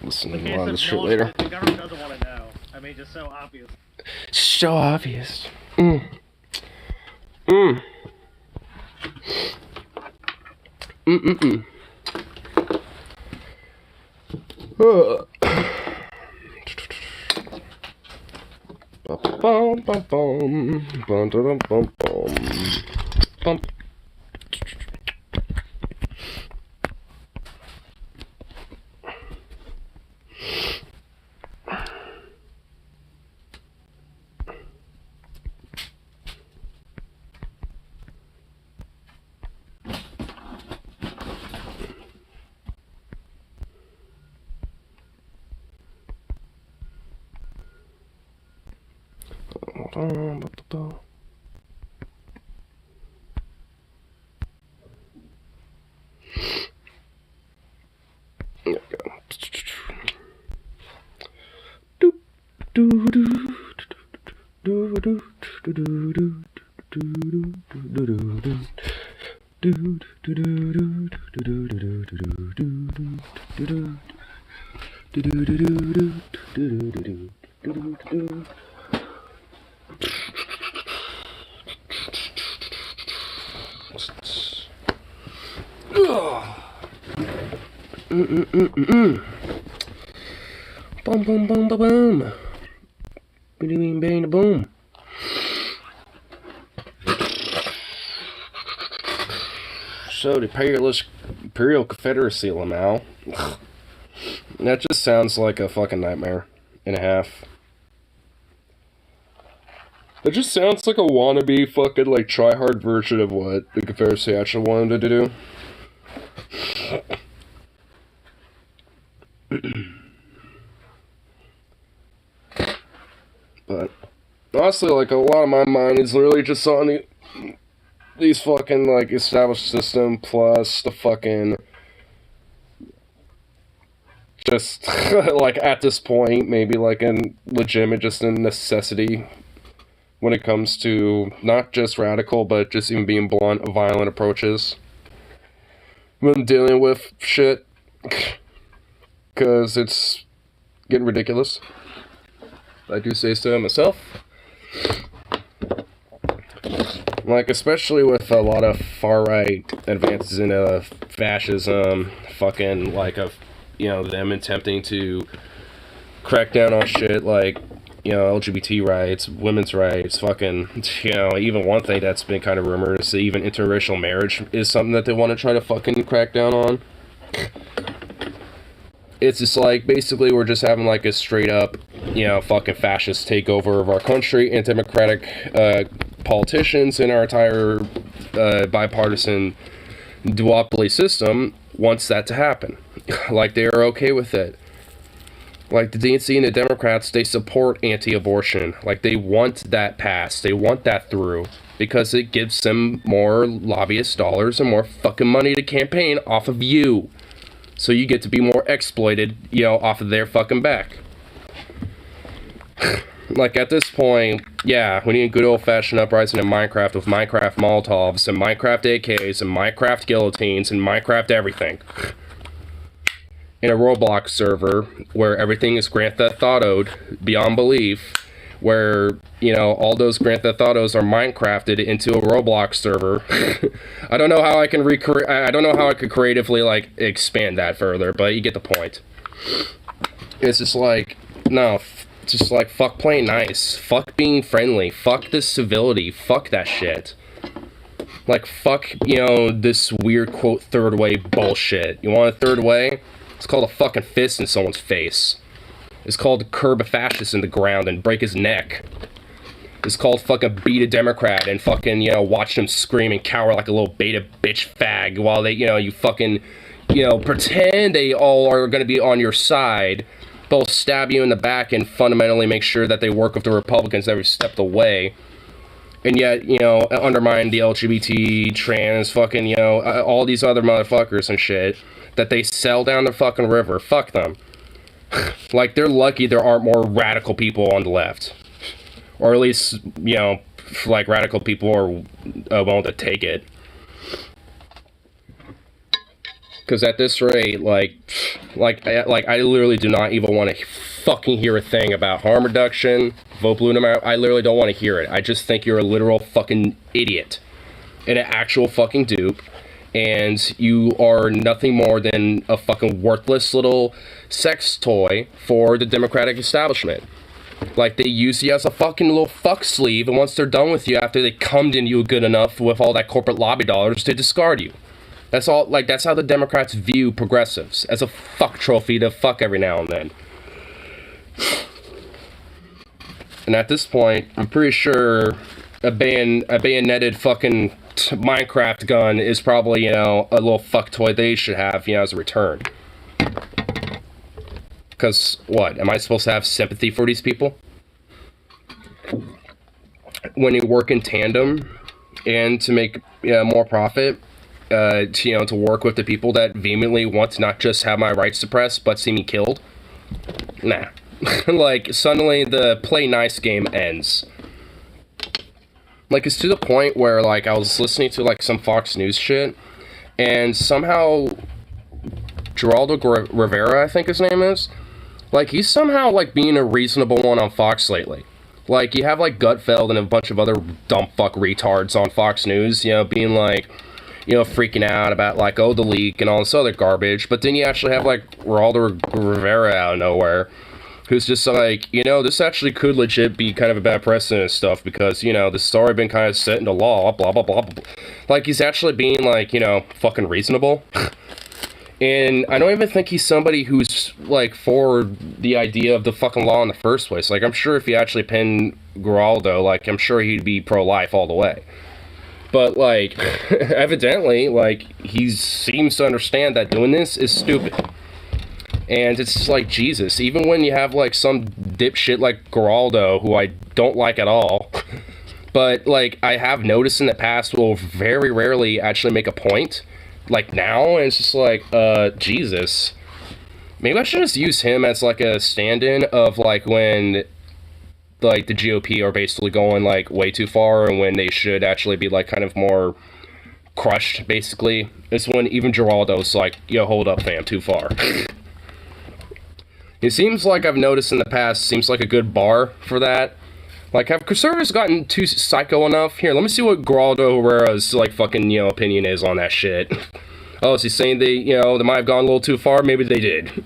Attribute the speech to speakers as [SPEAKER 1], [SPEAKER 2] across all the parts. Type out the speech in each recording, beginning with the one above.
[SPEAKER 1] Listen to a lot of this shit later.
[SPEAKER 2] The government doesn't want to know. I mean, just so obvious.
[SPEAKER 1] So obvious. Boom, boom, boom, boom, boom. Bing, bang, boom. So, the Imperial Confederacy, Lamau. That just sounds like a fucking nightmare and a half. It just sounds like a wannabe fucking, like, try-hard version of what the Confederacy actually wanted to do. But, honestly, like, a lot of my mind is literally just on these fucking, like, established system plus the fucking... Just, like, at this point, maybe, like, a legitimate, just a necessity when it comes to not just radical, but just even being blunt, violent approaches when dealing with shit. Because it's getting ridiculous. I do say so myself. Like, especially with a lot of far-right advances in fascism, fucking, like, you know, them attempting to crack down on shit like, you know, LGBT rights, women's rights, fucking, you know, even one thing that's been kind of rumored is even interracial marriage is something that they want to try to fucking crack down on. It's just like, basically, we're just having like a straight up, you know, fucking fascist takeover of our country, and democratic politicians in our entire bipartisan duopoly system wants that to happen. Like, they are okay with it. Like, the DNC and the Democrats, they support anti-abortion. Like, they want that passed. They want that through. Because it gives them more lobbyist dollars and more fucking money to campaign off of you. So you get to be more exploited, you know, off of their fucking back. Like, at this point, yeah, we need a good old-fashioned uprising in Minecraft with Minecraft Molotovs and Minecraft AKs and Minecraft guillotines and Minecraft everything. In a Roblox server where everything is Grand Theft Auto'd beyond belief, where, you know, all those Grand Theft Autos are Minecrafted into a Roblox server. I don't know how I can I don't know how I could creatively, like, expand that further, but you get the point. It's just like, no, just like, fuck playing nice, fuck being friendly, fuck this civility, fuck that shit. Like, fuck, you know, this weird, quote, third way bullshit. You want a third way? It's called a fucking fist in someone's face. It's called to curb a fascist in the ground and break his neck. It's called fucking beat a Democrat and fucking, you know, watch them scream and cower like a little beta bitch fag while they, you know, you fucking, you know, pretend they all are gonna be on your side. They'll stab you in the back and fundamentally make sure that they work with the Republicans every step of the way. And yet, you know, undermine the LGBT, trans, fucking, you know, all these other motherfuckers and shit that they sell down the fucking river. Fuck them. Like, they're lucky there aren't more radical people on the left. Or at least, you know, like, radical people are willing to take it. Because at this rate, I literally do not even want to fucking hear a thing about harm reduction, vote blue no matter. I literally don't want to hear it. I just think you're a literal fucking idiot and an actual fucking dupe, and you are nothing more than a fucking worthless little sex toy for the Democratic establishment. Like, they use you as a fucking little fuck sleeve, and once they're done with you, after they cummed in you good enough with all that corporate lobby dollars, to discard you. That's all, like, that's how the Democrats view progressives, as a fuck trophy to fuck every now and then. And at this point, I'm pretty sure a bayoneted fucking Minecraft gun is probably, a little fuck toy they should have, as a return. Because, what, am I supposed to have sympathy for these people? When you work in tandem, and to make more profit, to work with the people that vehemently want to not just have my rights suppressed, but see me killed? Nah. Like, suddenly the play nice game ends. Like, it's to the point where, like, I was listening to, like, some Fox News shit, and somehow Geraldo Rivera, I think his name is, like, he's somehow, like, being a reasonable one on Fox lately. Like, you have, like, Gutfeld and a bunch of other dumb fuck retards on Fox News, being, like, freaking out about, like, oh, the leak and all this other garbage, but then you actually have, like, Geraldo Rivera out of nowhere, who's just like, this actually could legit be kind of a bad precedent and stuff, because, this has already been kind of set into law, blah, blah, blah, blah. Like, he's actually being, like, fucking reasonable. And I don't even think he's somebody who's, like, for the idea of the fucking law in the first place. Like, I'm sure if he actually pinned Geraldo, like, I'm sure he'd be pro-life all the way. But, like, evidently, like, he seems to understand that doing this is stupid. And it's just like, Jesus, even when you have, like, some dipshit like Geraldo, who I don't like at all, but, like, I have noticed in the past will very rarely actually make a point, like, now, and it's just like, Jesus. Maybe I should just use him as, like, a stand-in of, like, when, like, the GOP are basically going, like, way too far, and when they should actually be, like, kind of more crushed, basically. It's when even Geraldo's like, hold up, fam, too far. It seems like I've noticed in the past, seems like a good bar for that. Like, have conservatives gotten too psycho enough? Here, let me see what Geraldo Herrera's, like, fucking, opinion is on that shit. Oh, is he saying they might have gone a little too far? Maybe they did.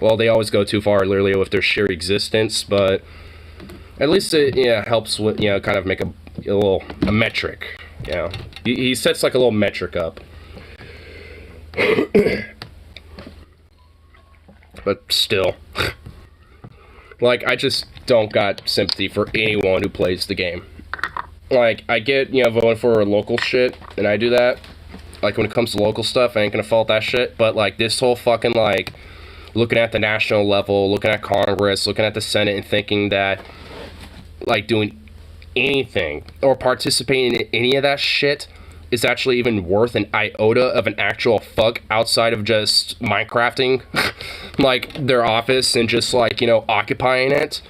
[SPEAKER 1] Well, they always go too far, literally, with their sheer existence, but at least it, helps with, kind of make a metric, He sets, like, a little metric up. But still, like, I just don't got sympathy for anyone who plays the game. Like, I get, voting for local shit, and I do that. Like, when it comes to local stuff, I ain't gonna fault that shit, but, like, this whole fucking, like, looking at the national level, looking at Congress, looking at the Senate, and thinking that, like, doing anything, or participating in any of that shit, is actually even worth an iota of an actual fuck outside of just Minecrafting, like, their office and just, like, occupying it,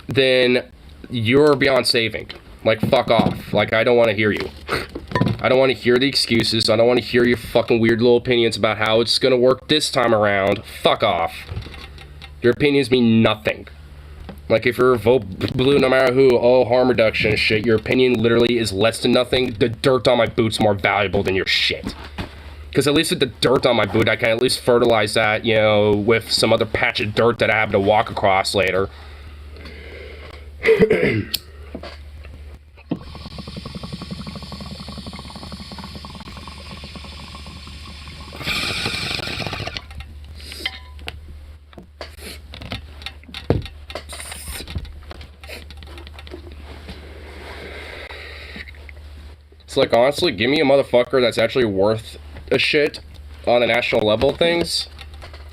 [SPEAKER 1] then you're beyond saving. Like, fuck off. Like, I don't want to hear you. I don't want to hear the excuses. I don't want to hear your fucking weird little opinions about how it's gonna work this time around. Fuck off. Your opinions mean nothing. Like, if you're vote blue no matter who, oh, harm reduction and shit, your opinion literally is less than nothing. The dirt on my boot's more valuable than your shit. Because at least with the dirt on my boot, I can at least fertilize that, with some other patch of dirt that I have to walk across later. Like, honestly, give me a motherfucker that's actually worth a shit on a national level things,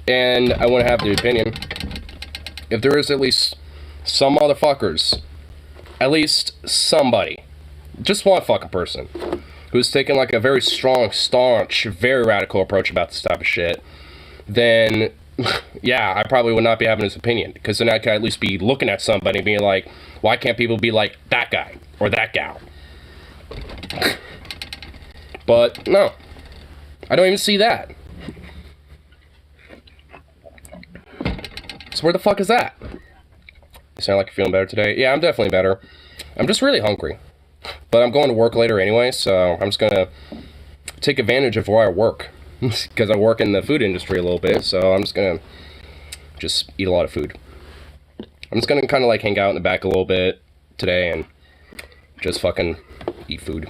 [SPEAKER 1] and I wouldn't have the opinion. If there is at least some motherfuckers, at least somebody, just one fucking person, who's taken, like, a very strong, staunch, very radical approach about this type of shit, then, yeah, I probably would not be having his opinion, because then I could at least be looking at somebody and being like, why can't people be like that guy, or that gal? But, no. I don't even see that. where the fuck is that? You sound like you're feeling better today. Yeah, I'm definitely better. I'm just really hungry. But I'm going to work later anyway, so I'm just gonna take advantage of where I work. Because I work in the food industry a little bit, so I'm just gonna eat a lot of food. I'm just gonna kind of like hang out in the back a little bit today and just fucking eat food.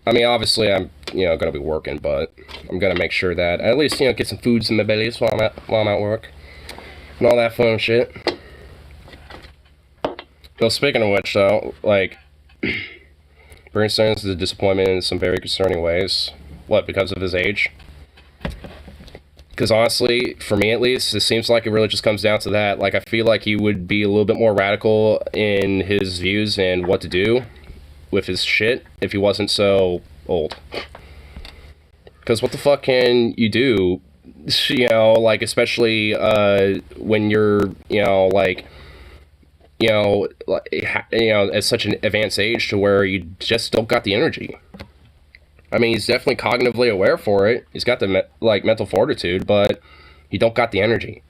[SPEAKER 1] I mean, obviously I'm, gonna be working, but I'm gonna make sure that I at least, get some foods in my bellies while I'm at work. And all that fun shit. Well, speaking of which, though, like, Bernie Sanders is a disappointment in some very concerning ways. What, because of his age? Because honestly, for me at least, it seems like it really just comes down to that. Like, I feel like he would be a little bit more radical in his views and what to do with his shit if he wasn't so old. Because what the fuck can you do, like, especially when you're, at such an advanced age to where you just don't got the energy. I mean, he's definitely cognitively aware for it. He's got the, mental fortitude, but he don't got the energy.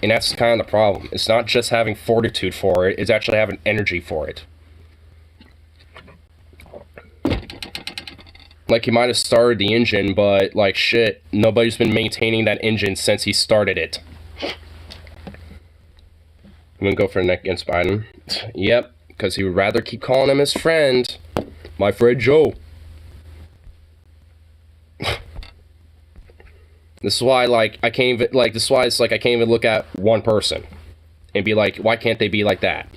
[SPEAKER 1] And that's kind of the problem. It's not just having fortitude for it, it's actually having energy for it. Like, he might have started the engine, but, like, shit, nobody's been maintaining that engine since he started it. I'm gonna go for Nick against Biden. Yep, because he would rather keep calling him his friend. My friend Joe. This is why, like, I can't even, like, this is why it's like I can't even look at one person and be like, why can't they be like that?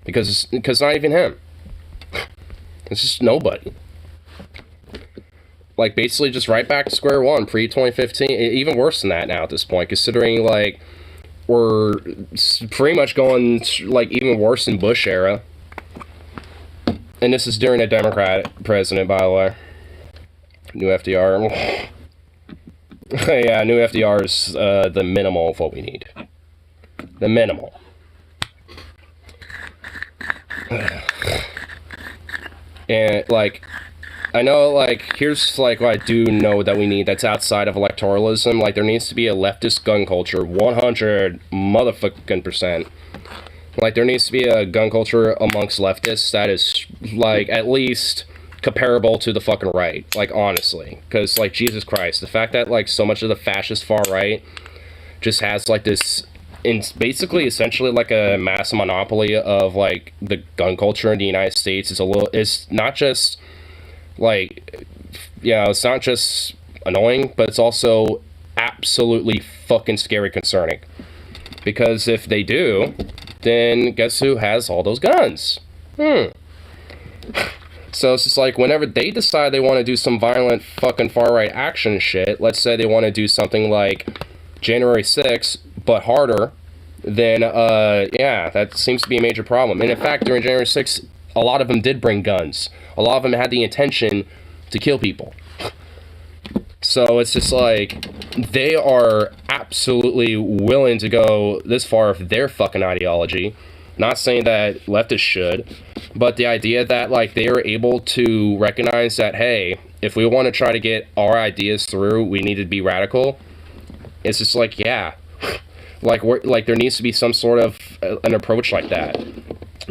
[SPEAKER 1] Because not even him. It's just nobody. Like, basically just right back to square one, pre-2015. Even worse than that now at this point, considering, like, we're pretty much going, like, even worse than Bush era. And this is during a Democrat president, by the way. New FDR. Yeah, new FDR is the minimal of what we need. The minimal. And, like, I know, like, here's, like, what I do know that we need that's outside of electoralism. Like, there needs to be a leftist gun culture, 100 motherfucking %. Like, there needs to be a gun culture amongst leftists that is, like, at least comparable to the fucking right. Like, honestly. Because, like, Jesus Christ, the fact that, like, so much of the fascist far right just has, like, this, basically, essentially, like, a mass monopoly of, like, the gun culture in the United States is not just, like, it's not just annoying, but it's also absolutely fucking scary concerning. Because if they do, then guess who has all those guns? So it's just like, whenever they decide they want to do some violent fucking far-right action shit, let's say they want to do something like January 6th, but harder, then, that seems to be a major problem. And in fact, during January 6th, a lot of them did bring guns. A lot of them had the intention to kill people. So it's just like, they are absolutely willing to go this far with their fucking ideology. Not saying that leftists should, but the idea that, like, they are able to recognize that, hey, if we want to try to get our ideas through, we need to be radical. It's just like, yeah. Like, there needs to be some sort of an approach like that.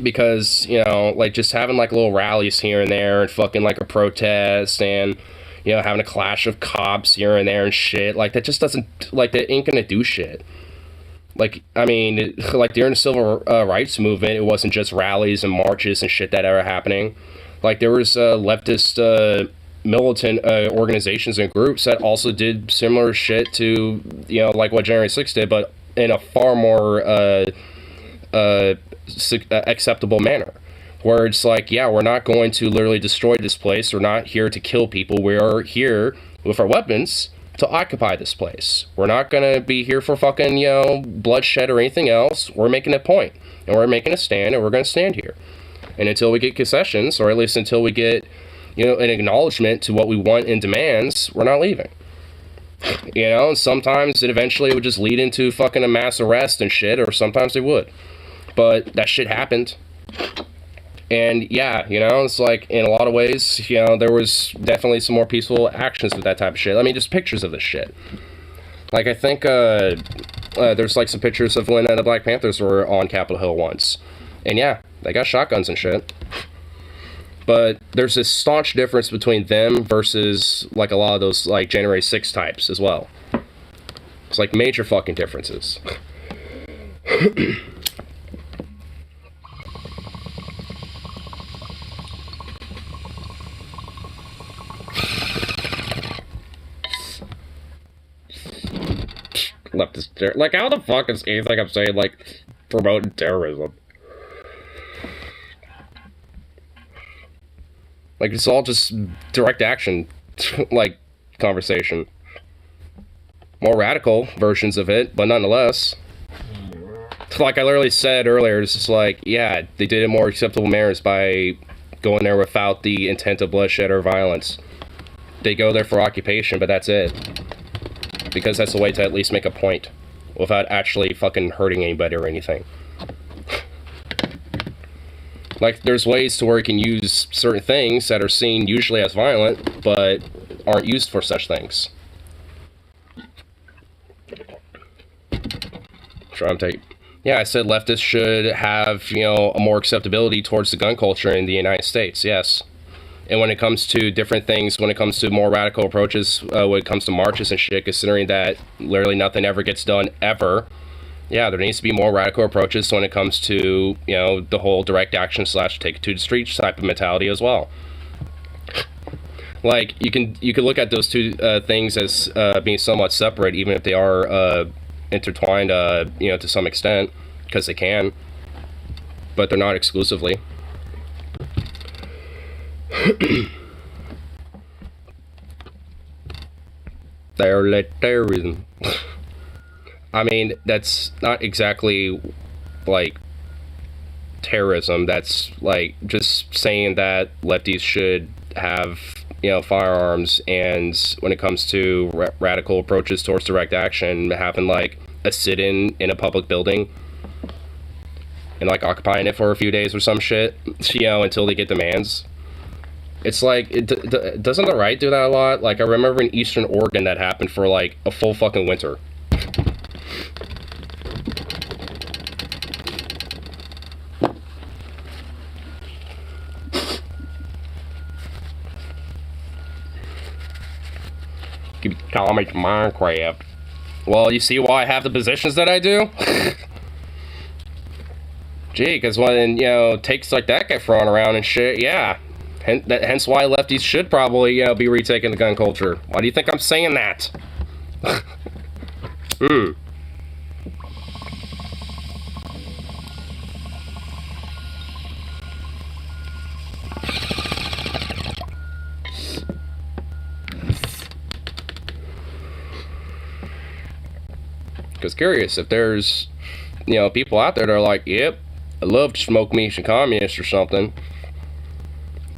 [SPEAKER 1] Because, like, just having, like, little rallies here and there and fucking, like, a protest and, having a clash of cops here and there and shit, like, that just doesn't, like, that ain't gonna do shit. Like, I mean, like, during the civil rights movement, it wasn't just rallies and marches and shit that are happening. Like, there was leftist militant organizations and groups that also did similar shit to, like what January 6th did, but in a far more acceptable manner, where it's like, yeah, we're not going to literally destroy this place. We're not here to kill people. We are here with our weapons to occupy this place. We're not gonna be here for fucking, bloodshed or anything else. We're making a point, and we're making a stand, and we're gonna stand here. And until we get concessions, or at least until we get, an acknowledgement to what we want and demands, we're not leaving. And sometimes it eventually would just lead into fucking a mass arrest and shit, or sometimes it would. But that shit happened. And yeah, it's like, in a lot of ways, there was definitely some more peaceful actions with that type of shit. I mean, just pictures of this shit. Like, I think, there's like some pictures of when the Black Panthers were on Capitol Hill once. And yeah, they got shotguns and shit. But there's this staunch difference between them versus like a lot of those like January 6 types as well. It's like major fucking differences. Leftist like, how the fuck is anything I'm saying like promoting terrorism? Like, it's all just direct action, like, conversation. More radical versions of it, but nonetheless. Like I literally said earlier, it's just like, yeah, they did it more acceptable manners by going there without the intent of bloodshed or violence. They go there for occupation, but that's it. Because that's a way to at least make a point, without actually fucking hurting anybody or anything. Like, there's ways to where you can use certain things that are seen usually as violent, but aren't used for such things. Yeah, I said leftists should have, you know, a more acceptability towards the gun culture in the United States, yes. And when it comes to different things, when it comes to more radical approaches, when it comes to marches and shit, considering that literally nothing ever gets done, ever, yeah, there needs to be more radical approaches when it comes to, you know, the whole direct action / take it to the streets type of mentality as well. Like, you can look at those two things as being somewhat separate, even if they are intertwined, you know, to some extent, because they can, but they're not exclusively. Terrorism. I mean, that's not exactly, like, terrorism. That's, like, just saying that lefties should have, you know, firearms, and when it comes to radical approaches towards direct action, having, like, a sit-in in a public building, and, like, occupying it for a few days or some shit, you know, until they get demands. It's like, doesn't the right do that a lot? Like, I remember in Eastern Oregon that happened for, like, a full fucking winter. Keep calling me Minecraft. Well, you see why I have the positions that I do? Gee, because when, you know, takes like that get thrown around and shit, yeah. Hence why lefties should probably, you know, be retaking the gun culture. Why do you think I'm saying that? Because curious, if there's, you know, people out there that are like, yep, I love to smoke me some communist or something.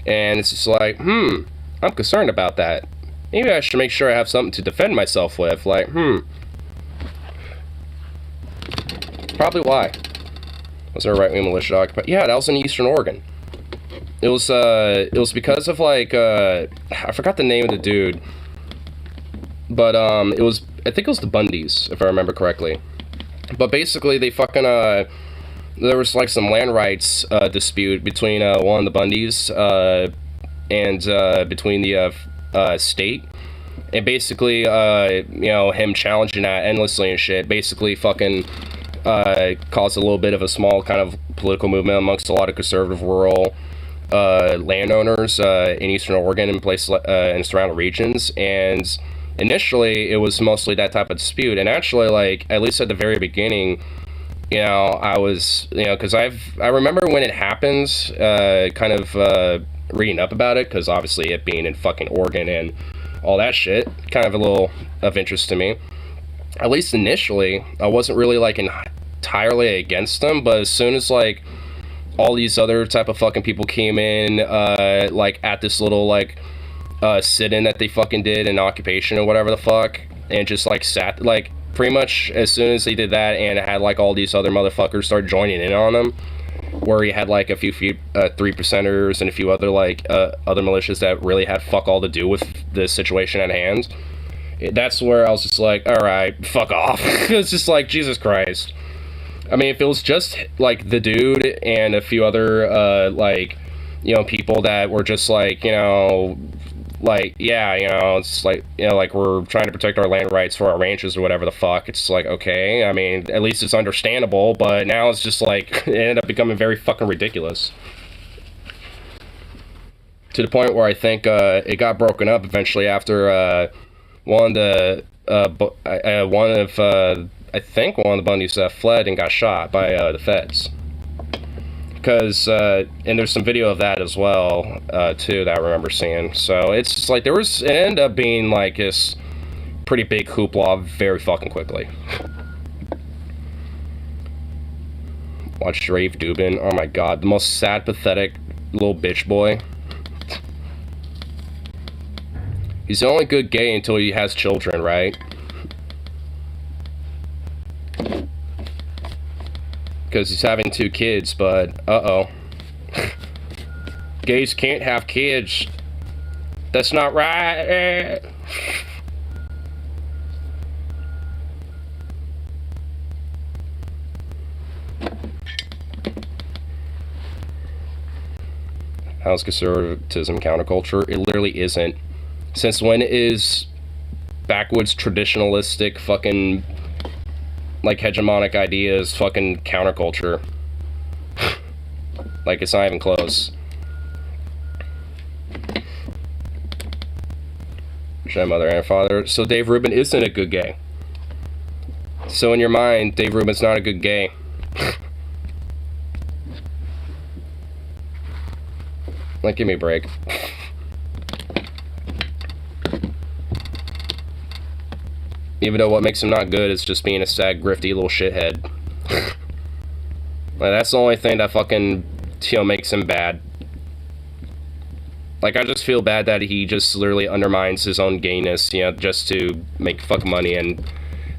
[SPEAKER 1] And it's just like, I'm concerned about that. Maybe I should make sure I have something to defend myself with. Like, probably why. Was there a right-wing militia occupied? Yeah, that was in Eastern Oregon. It was because of, like, I forgot the name of the dude. But, I think it was the Bundys, if I remember correctly. But basically, they fucking, there was like some land rights dispute between one of the Bundys and between the state, and basically you know, him challenging that endlessly and shit basically fucking caused a little bit of a small kind of political movement amongst a lot of conservative rural landowners in Eastern Oregon and places in surrounding regions. And initially it was mostly that type of dispute, and actually, like, at least at the very beginning, you know, I was, you know, because I remember when it happened, kind of reading up about it, because obviously it being in fucking Oregon and all that shit, kind of a little of interest to me. At least initially, I wasn't really, like, entirely against them, but as soon as, like, all these other type of fucking people came in, like, at this little, like, sit-in that they fucking did in occupation or whatever the fuck, and just, like, sat, like, pretty much as soon as they did that, and it had, like, all these other motherfuckers start joining in on them, where he had, like, a few 3%ers and a few other, like, other militias that really had fuck all to do with the situation at hand. that's where I was just like, all right, fuck off. It's just like, Jesus Christ. I mean, if it was just like the dude and a few other like, you know, people that were just like, you know, like, yeah, you know, it's like, you know, like we're trying to protect our land rights for our ranches or whatever the fuck. It's like, okay, I mean, at least it's understandable, but now it's just like, it ended up becoming very fucking ridiculous. To the point where I think it got broken up eventually after one of I think one of the Bundys fled and got shot by the feds. Because, and there's some video of that as well, too, that I remember seeing. So it's just like, it ended up being like this pretty big hoopla very fucking quickly. Watch Rafe Dubin. Oh my god, the most sad, pathetic little bitch boy. He's the only good gay until he has children, right? Because he's having 2 kids, but uh-oh. Gays can't have kids. That's not right. How's conservatism counterculture? It literally isn't. Since when is backwoods traditionalistic fucking like hegemonic ideas fucking counterculture? Like, it's not even close. Should mother and father. So Dave Rubin isn't a good gay. So in your mind, Dave Rubin's not a good gay. Like, give me a break. Even though what makes him not good is just being a sad, grifty little shithead. Like, that's the only thing that fucking, you know, makes him bad. Like, I just feel bad that he just literally undermines his own gayness, you know, just to make fucking money and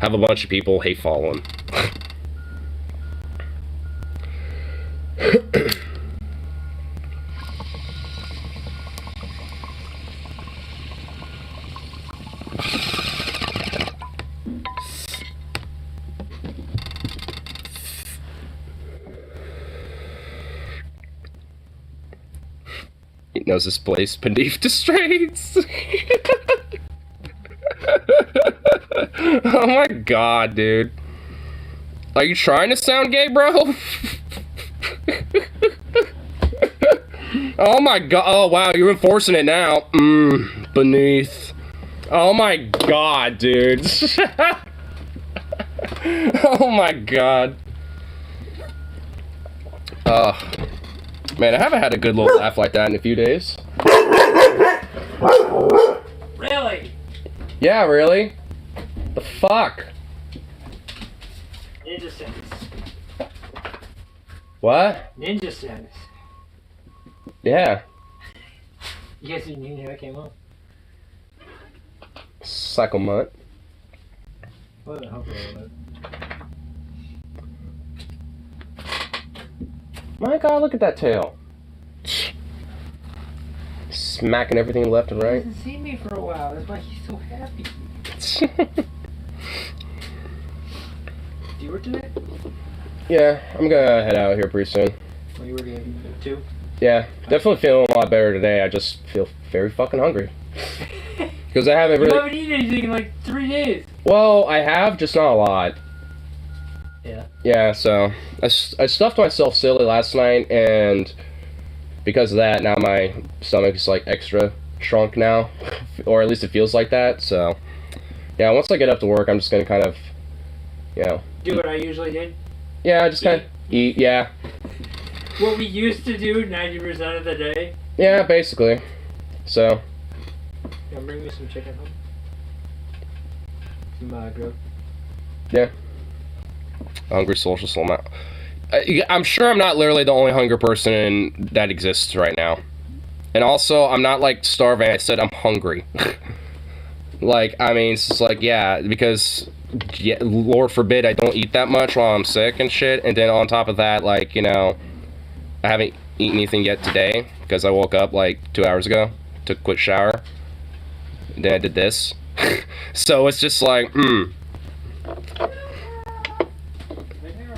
[SPEAKER 1] have a bunch of people hate follow him. He knows his place beneath the streets. Oh my god, dude. Are you trying to sound gay, bro? Oh my god. Oh wow, you're enforcing it now. Beneath. Oh my god, dude. Oh my god. Man, I haven't had a good little laugh like that in a few days.
[SPEAKER 2] Really?
[SPEAKER 1] Yeah, really? The fuck?
[SPEAKER 2] Ninja status.
[SPEAKER 1] What?
[SPEAKER 2] Ninja status.
[SPEAKER 1] Yeah.
[SPEAKER 2] You guys didn't even know that came up?
[SPEAKER 1] Cycle mutt.
[SPEAKER 2] What the hell was that?
[SPEAKER 1] My god, look at that tail. Smacking everything left and
[SPEAKER 2] He
[SPEAKER 1] right.
[SPEAKER 2] hasn't seen me for a while. That's why he's so happy. Do you work today?
[SPEAKER 1] Yeah, I'm gonna head out here pretty soon.
[SPEAKER 2] Are you working too?
[SPEAKER 1] Yeah, definitely feeling a lot better today. I just feel very fucking hungry. Because I haven't
[SPEAKER 2] You
[SPEAKER 1] really...
[SPEAKER 2] haven't eaten anything in like 3 days.
[SPEAKER 1] Well, I have, just not a lot.
[SPEAKER 2] Yeah.
[SPEAKER 1] Yeah, so I stuffed myself silly last night, and because of that, now my stomach is like extra shrunk now, or at least it feels like that. So yeah, once I get up to work, I'm just gonna kind of, you know,
[SPEAKER 2] Do what I usually did.
[SPEAKER 1] yeah, just kind of eat. Yeah,
[SPEAKER 2] What we used to do 90% of the day.
[SPEAKER 1] yeah, basically. So
[SPEAKER 2] Yeah, bring me some chicken home. Some grilled.
[SPEAKER 1] yeah, hungry social soul. I'm sure I'm not literally the only hungry person that exists right now. And also, I'm not like starving. I said I'm hungry. Like, I mean, it's just like, yeah, because, yeah, Lord forbid I don't eat that much while I'm sick and shit. And then on top of that, like, you know, I haven't eaten anything yet today because I woke up like 2 hours ago, took a quick shower. Then I did this. So it's just like,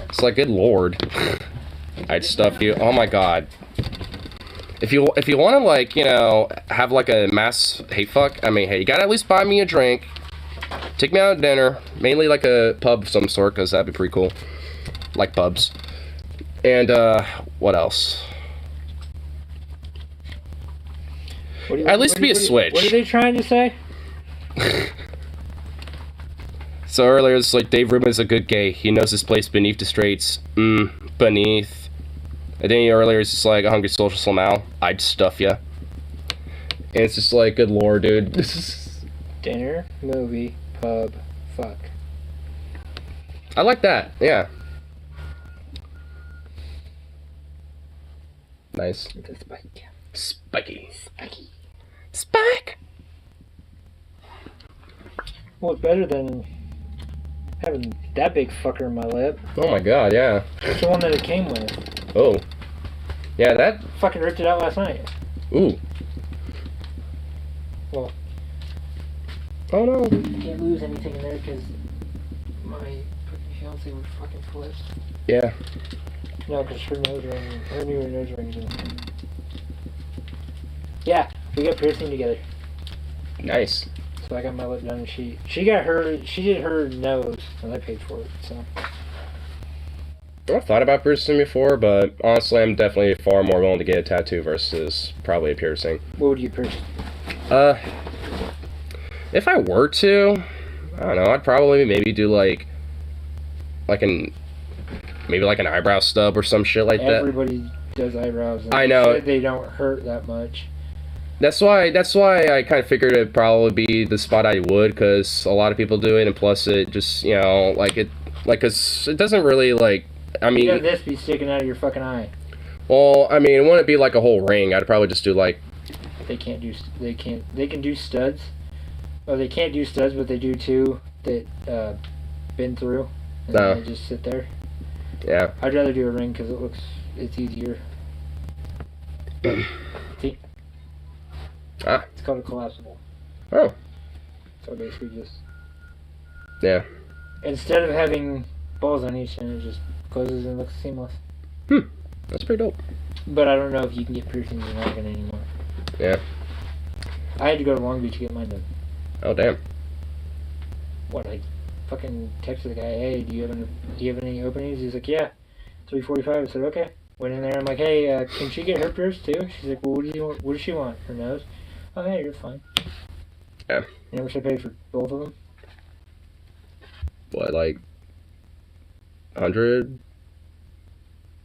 [SPEAKER 1] It's like, good lord. I'd stuff you. Oh my god. If you want to, like, you know, have like a mass hate fuck, I mean, hey, you gotta at least buy me a drink. Take me out to dinner. Mainly like a pub of some sort, because that'd be pretty cool. Like pubs. And, what else? At least be a Switch.
[SPEAKER 2] What are they trying to say?
[SPEAKER 1] So earlier, it's like, Dave Rubin's a good gay. He knows his place beneath the straits. Beneath. And then earlier, it's just like, a hungry social somehow. I'd stuff ya. And it's just like, good lord, dude. This is...
[SPEAKER 2] Dinner, movie, pub, fuck.
[SPEAKER 1] I like that, yeah. Nice.
[SPEAKER 2] It's a spike.
[SPEAKER 1] Spiky.
[SPEAKER 2] Spiky.
[SPEAKER 1] Spike!
[SPEAKER 2] Well, it's better than having that big fucker in my lip.
[SPEAKER 1] Oh my god, yeah.
[SPEAKER 2] It's the one that it came with.
[SPEAKER 1] Oh. Yeah, that...
[SPEAKER 2] Fucking ripped it out last night.
[SPEAKER 1] Ooh.
[SPEAKER 2] Well.
[SPEAKER 1] Oh no.
[SPEAKER 2] Can't lose anything in there because my fiance would fucking flip.
[SPEAKER 1] Yeah.
[SPEAKER 2] No, because her new nose ring's in. Yeah, we got piercing together.
[SPEAKER 1] Nice.
[SPEAKER 2] So I got my lip done and she did her nose and I paid for it, so.
[SPEAKER 1] I've thought about piercing before, but honestly, I'm definitely far more willing to get a tattoo versus probably a piercing.
[SPEAKER 2] What would you pierce?
[SPEAKER 1] If I were to, I don't know, I'd probably maybe do like an eyebrow stub or some shit like that.
[SPEAKER 2] Everybody does eyebrows. And
[SPEAKER 1] I know.
[SPEAKER 2] they don't hurt that much.
[SPEAKER 1] That's why I kind of figured it'd probably be the spot I would, because a lot of people do it, and plus it just, you know, cause it doesn't really, like, I mean...
[SPEAKER 2] You got this be sticking out of your fucking eye.
[SPEAKER 1] Well, I mean, it wouldn't be like a whole ring. I'd probably just do, like...
[SPEAKER 2] They can do studs. Oh, they can't do studs, but they do two that, bend through. And
[SPEAKER 1] No.
[SPEAKER 2] they just sit there.
[SPEAKER 1] Yeah.
[SPEAKER 2] I'd rather do a ring, because it's easier. See?
[SPEAKER 1] Ah.
[SPEAKER 2] It's called a collapsible.
[SPEAKER 1] Oh.
[SPEAKER 2] So basically just...
[SPEAKER 1] Yeah.
[SPEAKER 2] Instead of having balls on each end, it just closes and looks seamless.
[SPEAKER 1] That's pretty dope.
[SPEAKER 2] But I don't know if you can get piercings in Oregon anymore.
[SPEAKER 1] Yeah.
[SPEAKER 2] I had to go to Long Beach to get mine done.
[SPEAKER 1] Oh, damn.
[SPEAKER 2] What, I fucking texted the guy, hey, do you have any openings? He's like, yeah, 3:45. I said, okay. Went in there, I'm like, hey, can she get her pierced too? She's like, well, what does she want? Her nose? Oh, hey, you're fine.
[SPEAKER 1] Yeah.
[SPEAKER 2] You know how much I paid for both of them?
[SPEAKER 1] What, like... 100?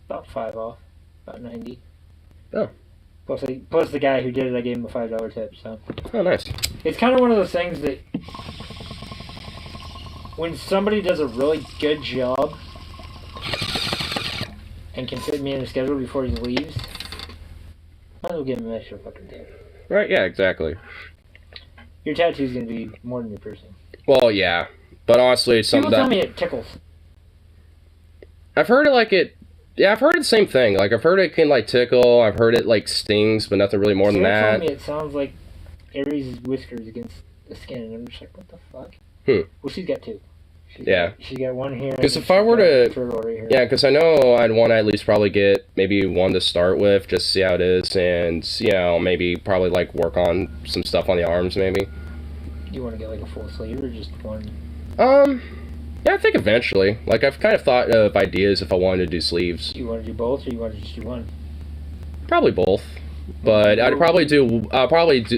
[SPEAKER 2] About 5 off. About 90.
[SPEAKER 1] Oh.
[SPEAKER 2] Plus the guy who did it, I gave him a $5 tip, so.
[SPEAKER 1] Oh, nice.
[SPEAKER 2] It's kind of one of those things that when somebody does a really good job and can fit me in a schedule before he leaves, might as well give him an extra fucking tip.
[SPEAKER 1] Right, yeah, exactly.
[SPEAKER 2] Your tattoo's gonna be more than your piercing.
[SPEAKER 1] Well, yeah. But honestly, it's something
[SPEAKER 2] People tell
[SPEAKER 1] that...
[SPEAKER 2] me it tickles.
[SPEAKER 1] I've heard it like it... Yeah, I've heard the same thing. Like, I've heard it can, like, tickle. I've heard it, like, stings, but nothing really more than
[SPEAKER 2] Someone
[SPEAKER 1] that.
[SPEAKER 2] told me it sounds like Aries' whiskers against the skin, and I'm just like, what the fuck? Well, she's got two. She's got one here.
[SPEAKER 1] Because if I were to...
[SPEAKER 2] Right here.
[SPEAKER 1] Yeah, because I know I'd want to at least probably get maybe one to start with, just see how it is, and, you know, maybe probably, like, work on some stuff on the arms, maybe.
[SPEAKER 2] You want to get, like, a full sleeve or just one?
[SPEAKER 1] Yeah, I think eventually. Like, I've kind of thought of ideas if I wanted to do sleeves.
[SPEAKER 2] You want to do both, or you want to just do one?
[SPEAKER 1] Probably both. But I'll probably do,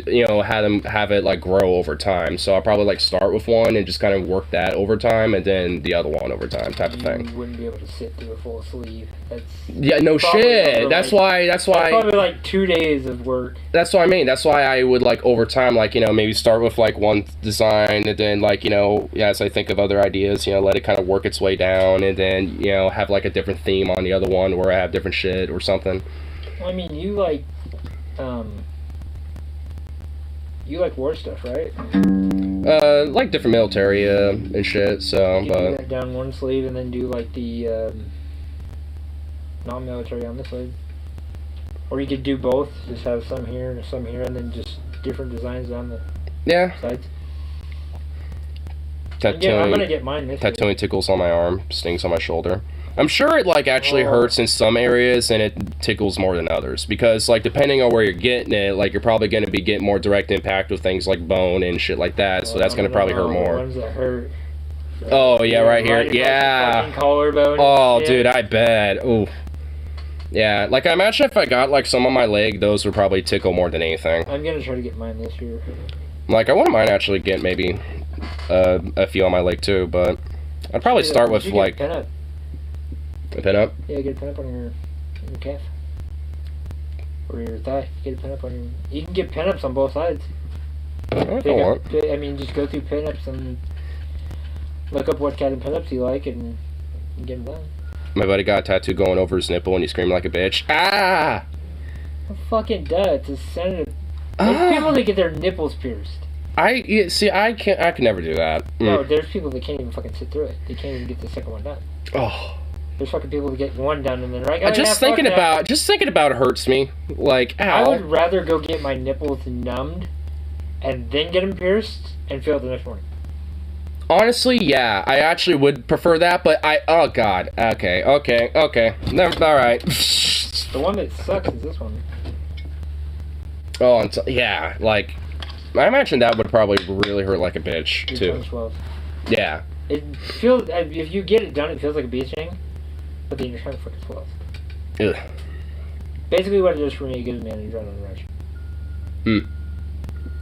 [SPEAKER 1] you know, have it, like, grow over time. So I'll probably, like, start with one and just kind of work that over time, and then the other one over time type of thing.
[SPEAKER 2] You wouldn't be able to sit through a full sleeve.
[SPEAKER 1] Yeah, no shit. That's why.
[SPEAKER 2] Probably, like, 2 days of work.
[SPEAKER 1] That's what I mean. That's why I would, like, over time, like, you know, maybe start with, like, one design, and then, like, you know, as I think of other ideas, you know, let it kind of work its way down, and then, you know, have, like, a different theme on the other one where I have different shit or something.
[SPEAKER 2] Well, I mean, you like war stuff, right?
[SPEAKER 1] Like different military, and shit, so,
[SPEAKER 2] You do that down one sleeve and then do, like, the, non-military on this sleeve. Or you could do both, just have some here and some here, and then just different designs on the sides. I'm
[SPEAKER 1] Tattooing,
[SPEAKER 2] gonna get mine this year.
[SPEAKER 1] tattooing tickles on my arm, stings on my shoulder. I'm sure it like actually
[SPEAKER 2] Oh.
[SPEAKER 1] hurts in some areas and it tickles more than others because like depending on where you're getting it, like you're probably going to be getting more direct impact with things like bone and shit like that. So that's going to probably hurt
[SPEAKER 2] The
[SPEAKER 1] more.
[SPEAKER 2] ones that hurt.
[SPEAKER 1] Oh yeah, right here.
[SPEAKER 2] Right across the
[SPEAKER 1] Yeah.
[SPEAKER 2] fucking collarbone and
[SPEAKER 1] Oh
[SPEAKER 2] shit.
[SPEAKER 1] dude, I bet. Ooh. Yeah, like I imagine if I got like some on my leg, those would probably tickle more than anything.
[SPEAKER 2] I'm gonna try to get mine this year.
[SPEAKER 1] Like I wouldn't mind actually getting maybe a few on my leg too, but I'd probably start with
[SPEAKER 2] You get
[SPEAKER 1] like
[SPEAKER 2] a pin up.
[SPEAKER 1] a pin up.
[SPEAKER 2] Yeah, get a pin up on your calf. Or your thigh. Get a pin up on your... You can get pin ups on both sides.
[SPEAKER 1] I don't want.
[SPEAKER 2] I mean, just go through pin ups and look up what kind of pin ups you like and get them done.
[SPEAKER 1] My buddy got a tattoo going over his nipple and he's screaming like a bitch. Ah!
[SPEAKER 2] Well, fucking duh. It's a senator. There's people that get their nipples pierced.
[SPEAKER 1] See, I can never do that.
[SPEAKER 2] No, there's people that can't even fucking sit through it. They can't even get the second one done.
[SPEAKER 1] Oh.
[SPEAKER 2] There's fucking people that get one done and then right. Oh,
[SPEAKER 1] Just
[SPEAKER 2] yeah,
[SPEAKER 1] thinking
[SPEAKER 2] fuck that.
[SPEAKER 1] about it hurts me. Like,
[SPEAKER 2] I
[SPEAKER 1] ow.
[SPEAKER 2] would rather go get my nipples numbed and then get them pierced and feel it the next morning.
[SPEAKER 1] Honestly, yeah, I actually would prefer that, but oh god. Okay. Never, all right.
[SPEAKER 2] The one that sucks is this one.
[SPEAKER 1] Oh, yeah, like I imagine that would probably really hurt like a bitch
[SPEAKER 2] Your
[SPEAKER 1] too.
[SPEAKER 2] tongue swells.
[SPEAKER 1] Yeah.
[SPEAKER 2] It feels, if you get it done, it feels like a bee sting, but then your tongue fucking swells.
[SPEAKER 1] Ugh.
[SPEAKER 2] Basically, what it does for me, it gives me an adrenaline rush.
[SPEAKER 1] Hmm.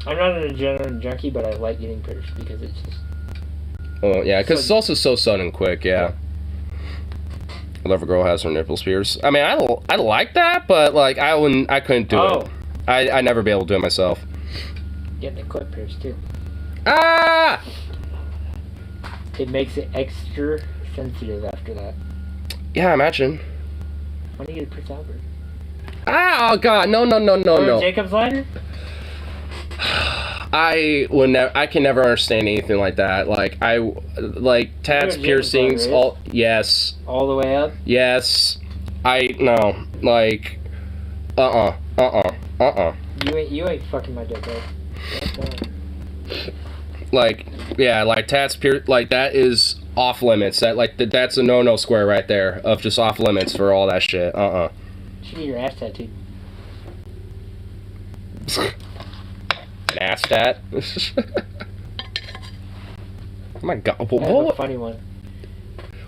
[SPEAKER 2] I'm not an adrenaline junkie, but I like getting pierced because it's just.
[SPEAKER 1] Oh yeah, because it's
[SPEAKER 2] So-
[SPEAKER 1] also so sudden and quick. Yeah. I love a girl who has her nipples pierced. I mean, I like that, but like I couldn't do it. I'd never be able to do it myself.
[SPEAKER 2] Getting a clip pierced too.
[SPEAKER 1] Ah!
[SPEAKER 2] It makes it extra sensitive after that.
[SPEAKER 1] Yeah, imagine.
[SPEAKER 2] Why don't you get a Prince Albert?
[SPEAKER 1] Ah! Oh god! No!
[SPEAKER 2] Or a Jacob's ladder?
[SPEAKER 1] I can never understand anything like that. Like tats,
[SPEAKER 2] Jacob's
[SPEAKER 1] piercings,
[SPEAKER 2] ladder,
[SPEAKER 1] all yes,
[SPEAKER 2] All the way up?
[SPEAKER 1] yes. No, like,
[SPEAKER 2] You ain't fucking my dick, right? That's fine.
[SPEAKER 1] Like, yeah, like tats, like that is off limits. That's a no square right there of just off limits for all that shit.
[SPEAKER 2] You should get your ass tattooed.
[SPEAKER 1] An ass tat. Oh my god,
[SPEAKER 2] I have a
[SPEAKER 1] what
[SPEAKER 2] funny one.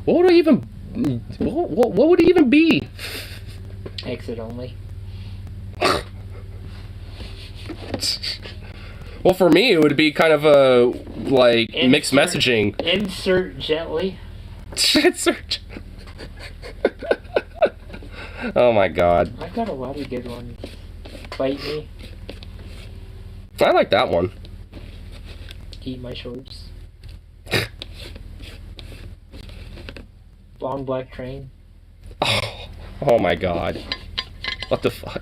[SPEAKER 1] would it even? What would it even be?
[SPEAKER 2] Exit only.
[SPEAKER 1] Well, for me, it would be kind of a like mixed
[SPEAKER 2] Insert-
[SPEAKER 1] messaging.
[SPEAKER 2] Insert gently.
[SPEAKER 1] Oh my god,
[SPEAKER 2] I've got a lot of good ones. Bite me.
[SPEAKER 1] I like that one.
[SPEAKER 2] Eat my shorts. Long black train.
[SPEAKER 1] Oh my god, what the fuck?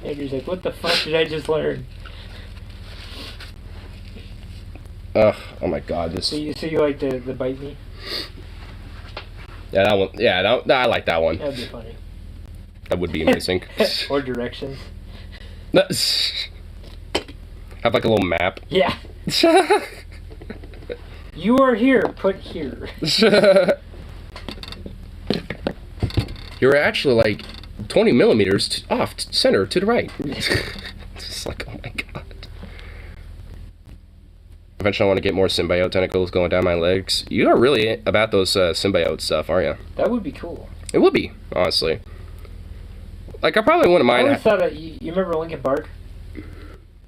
[SPEAKER 2] Andrew's like, what the fuck did I just learn?
[SPEAKER 1] Ugh, oh my god, this.
[SPEAKER 2] So you like the bite me?
[SPEAKER 1] Yeah, that one. Yeah, I like that one.
[SPEAKER 2] That'd be funny.
[SPEAKER 1] That would be amazing.
[SPEAKER 2] Or directions.
[SPEAKER 1] Have like a little map.
[SPEAKER 2] Yeah. You are here. Put here.
[SPEAKER 1] You're actually like 20 millimeters off center to the right. It's like, oh my god. Eventually I want to get more symbiote tentacles going down my legs. You are really about those symbiote stuff, aren't you?
[SPEAKER 2] That would be cool.
[SPEAKER 1] It would be, honestly. Like, I probably wouldn't
[SPEAKER 2] I
[SPEAKER 1] mind.
[SPEAKER 2] always thought you remember Linkin Park?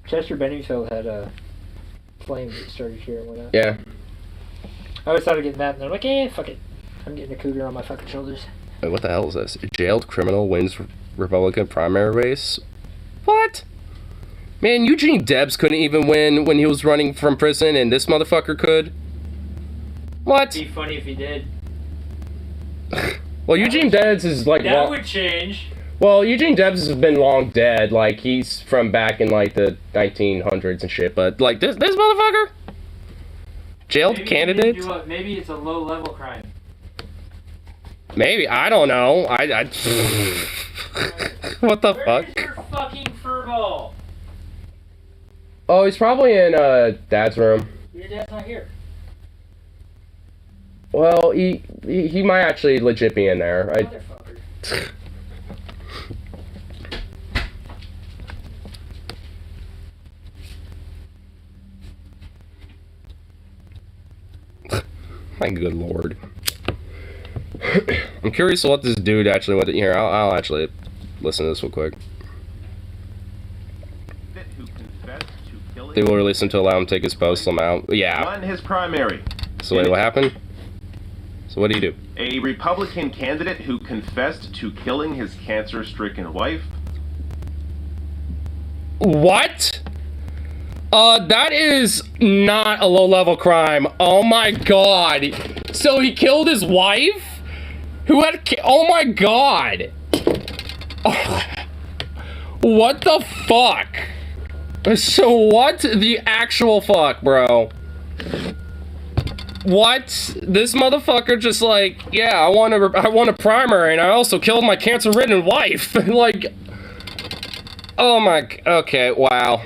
[SPEAKER 2] Chester Benningfield had a flame that started here and went out.
[SPEAKER 1] Yeah.
[SPEAKER 2] I always thought of getting that, and they're like, fuck it. I'm getting a cougar on my fucking shoulders.
[SPEAKER 1] Wait, what the hell is this? A jailed criminal wins Republican primary race? What? Man, Eugene Debs couldn't even win when he was running from prison, and this motherfucker could? What?
[SPEAKER 2] It'd be funny if he did.
[SPEAKER 1] Well, Eugene Debs is like...
[SPEAKER 2] That would change.
[SPEAKER 1] Well, Eugene Debs has been long dead. Like, he's from back in, like, the 1900s and shit. But, like, this motherfucker? Jailed candidate?
[SPEAKER 2] Maybe it's a low-level crime.
[SPEAKER 1] Maybe. I don't know. I what the fuck?
[SPEAKER 2] Where's your fucking furball?
[SPEAKER 1] Oh, he's probably in, Dad's room.
[SPEAKER 2] Your dad's not here.
[SPEAKER 1] Well, he might actually legit be in there.
[SPEAKER 2] Motherfucker.
[SPEAKER 1] My good lord. I'm curious what this dude actually went to. Here, I'll actually listen to this real quick.
[SPEAKER 3] Who confessed to killing
[SPEAKER 1] They will release him to allow him to take his post him out. Yeah.
[SPEAKER 3] won his primary.
[SPEAKER 1] So wait, what happened? So what do you do?
[SPEAKER 3] A Republican candidate who confessed to killing his cancer-stricken wife.
[SPEAKER 1] What? That is not a low-level crime. Oh my god. So he killed his wife? Who had oh my god. Oh. What the fuck? So what the actual fuck, bro? What? This motherfucker just like, yeah, I want a primary and I also killed my cancer-ridden wife. Like, oh my, okay, wow.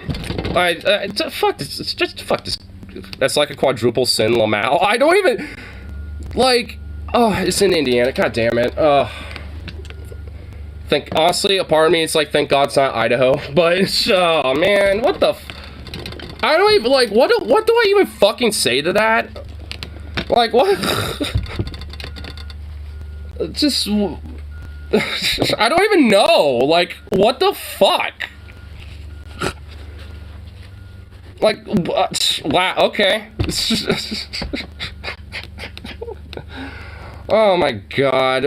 [SPEAKER 1] Fuck this, fuck this. That's like a quadruple sin, Lamau. I don't even, like, oh, it's in Indiana, god damn it. Honestly, a part of me, it's like, thank God it's not Idaho. But, oh man, what the I don't even, like, what do I even fucking say to that? Like, what? Just, I don't even know. Like, what the fuck? Like, wow, okay. Oh my god.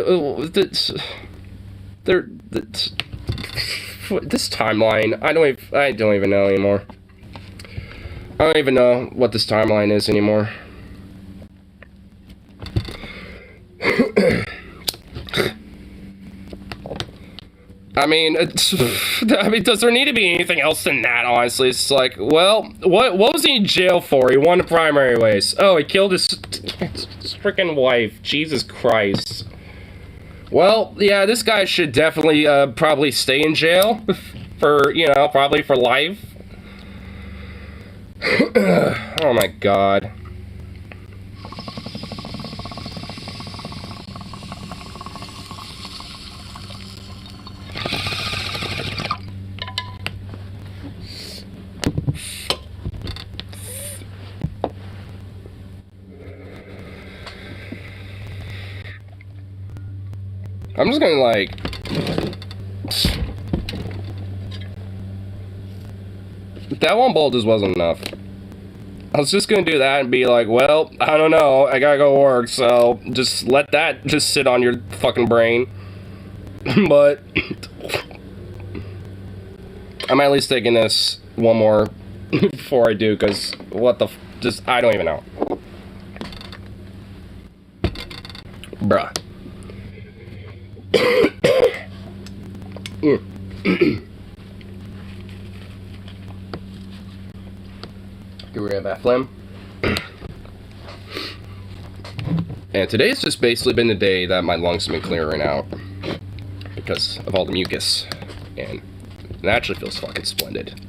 [SPEAKER 1] This timeline, I don't even know anymore. I don't even know what this timeline is anymore. I mean, does there need to be anything else than that, honestly? It's like, well, what was he in jail for? He won a primary race. Oh, he killed his freaking wife. Jesus Christ. Well, yeah, this guy should definitely, probably stay in jail for, you know, probably for life. Oh my god. I'm just gonna, like, that one bolt just wasn't enough. I was just gonna do that and be like, well, I don't know, I gotta go work, so just let that just sit on your fucking brain. But I'm at least taking this one more before I do, because what the just, I don't even know. Bruh. Get rid of that phlegm. And today's just basically been the day that my lungs have been clearing out because of all the mucus, and it actually feels fucking splendid.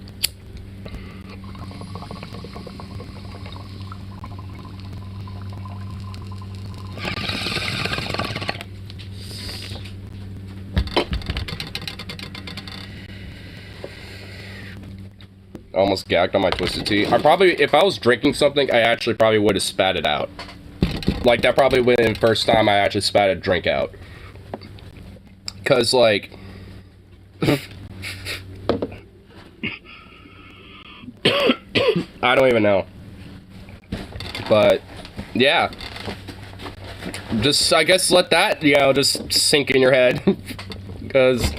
[SPEAKER 1] Almost gagged on my Twisted Tea. I probably, if I was drinking something, I actually probably would have spat it out. Like, that probably would have been the first time I actually spat a drink out. Because, like... I don't even know. But, yeah. Just, I guess, let that, you know, just sink in your head. Because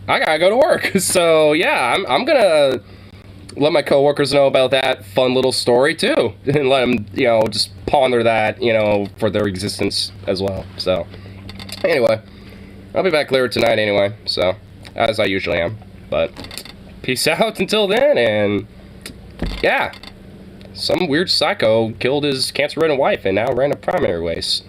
[SPEAKER 1] I gotta go to work. So, yeah, I'm gonna let my coworkers know about that fun little story too, and let them, you know, just ponder that, you know, for their existence as well. So, anyway, I'll be back later tonight anyway, so, as I usually am. But, peace out until then, and, yeah, some weird psycho killed his cancer-ridden wife and now ran a primary race.